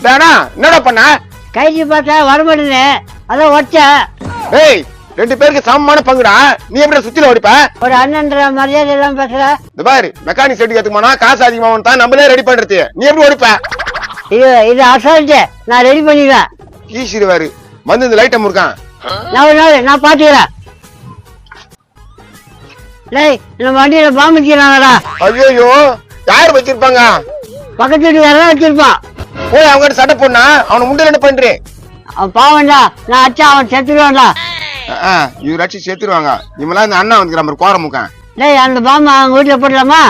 என்னடா பண்ண? கைக்கு பார்த்தா வரமாட்டேது, அதான் ஒச்ச. ஏய், 2 பேருக்கு சமமான பங்குடா. நீ எப்படி சுத்தில ஓடிப்ப? ஒரு அண்ணன்ற மரியாதை எல்லாம் பேசுற. இந்த பாரு, மெக்கானிக் செட்டுக்கு ஏத்துக்குமானா காசு அதிகமாகும் தான் நம்மளே ரெடி பண்றது. நீ எப்படி ஓடிப்ப? இது அசால்ட், நான் ரெடி பண்ணிடுவேன். ஈசிடுவாரு வந்து இந்த லைட்டை முறுக்கான். நான் பாத்துக்கிறேன். நம்ம வண்டியில பாம்பு வச்சுக்கிறாங்கடா. ஐயோ, யாரு வச்சிருப்பாங்க? பக்கத்து வீட்டுக்காரதான் வச்சிருப்பான். போய் அவங்க சட்டை போடனா அவனை முண்டில என்ன பண்றேன்? அவன் பாவன்டா, நான் அச்சா அவன் செத்துருவான்டா. இவரு அச்சு சேர்த்துருவாங்க. இவெல்லாம் இந்த அண்ணா வந்துக்கிற கோர முக்கான். அந்த பாம்பு அவங்க வீட்டுல போட்டுலாமா?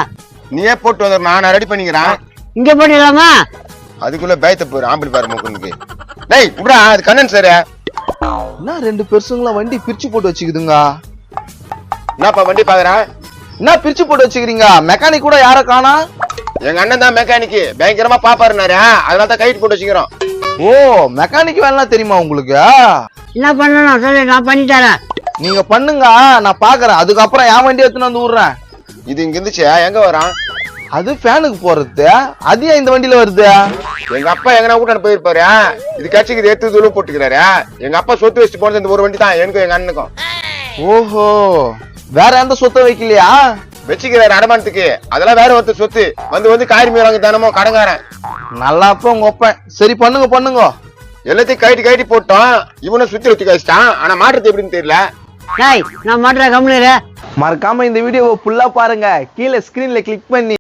நீயே போட்டு வந்துடுற, நான் ரெடி பண்ணிக்கிறேன். இங்க போட்டுலாமா? அதுக்குள்ள பயத்தை போயிரு ஆம்பிள் பாரு முக்குனுக்கு. டேய் விடா, அது கண்ணன் சார். என்ன 2 பெருசுங்களா வண்டி பிரிச்சு போட்டு வச்சுக்குதுங்க? என்னப்பா வண்டி பாக்குற? என்ன பிரிச்சு போட்டு வச்சுக்கிறீங்க? மெக்கானிக் கூட யார காணா? எங்க அண்ணன் தான் மெக்கானிக், பயங்கரமா பாப்பாருனாரு, அதனால தான் கைட்டு போட்டு வச்சுக்கிறோம். ஓ, மெக்கானிக் வேலை தெரியுமா உங்களுக்கு? என்ன பண்ணணும் சொல்லு, நான் பண்ணி தரேன். நீங்க பண்ணுங்க, நான் பாக்குறேன். அதுக்கப்புறம் என் வண்டி எடுத்துன்னு வந்து விடுறேன். இது இங்க இருந்துச்சு, எங்க வரான்? அது ஃபேனுக்கு போறது, அது ஏன் இந்த வண்டியில வருது? எங்க அப்பா எங்கன்னா கூட்டான போயிருப்பாரு. இது கட்சிக்கு எடுத்து துளு போட்டுக்கிறாரு. எங்க அப்பா சொத்து வச்சுட்டு போனது இந்த ஒரு வண்டி தான், எனக்கும் எங்க அண்ணனுக்கும். ஓஹோ, வேற எந்த சொத்தை வைக்கலையா? வச்சுக்கிறாரு அடமானத்துக்கு. அதெல்லாம் வேற ஒருத்தர் சொத்து. வந்து காரி மீறாங்க தானமோ கடங்காரன். நல்லா அப்ப உங்க ஒப்பேன். சரி பண்ணுங்க. எல்லாத்தையும் கைட்டி போட்டோம். இவனை சுத்தி கழிச்சிட்டான். ஆனா மாட்டுறது எப்படின்னு தெரியல. நான் மாட்டுற கம்முனு. மறக்காம இந்த வீடியோவை ஃபுல்லா பாருங்க. கீழே ஸ்கிரீன்ல கிளிக் பண்ணி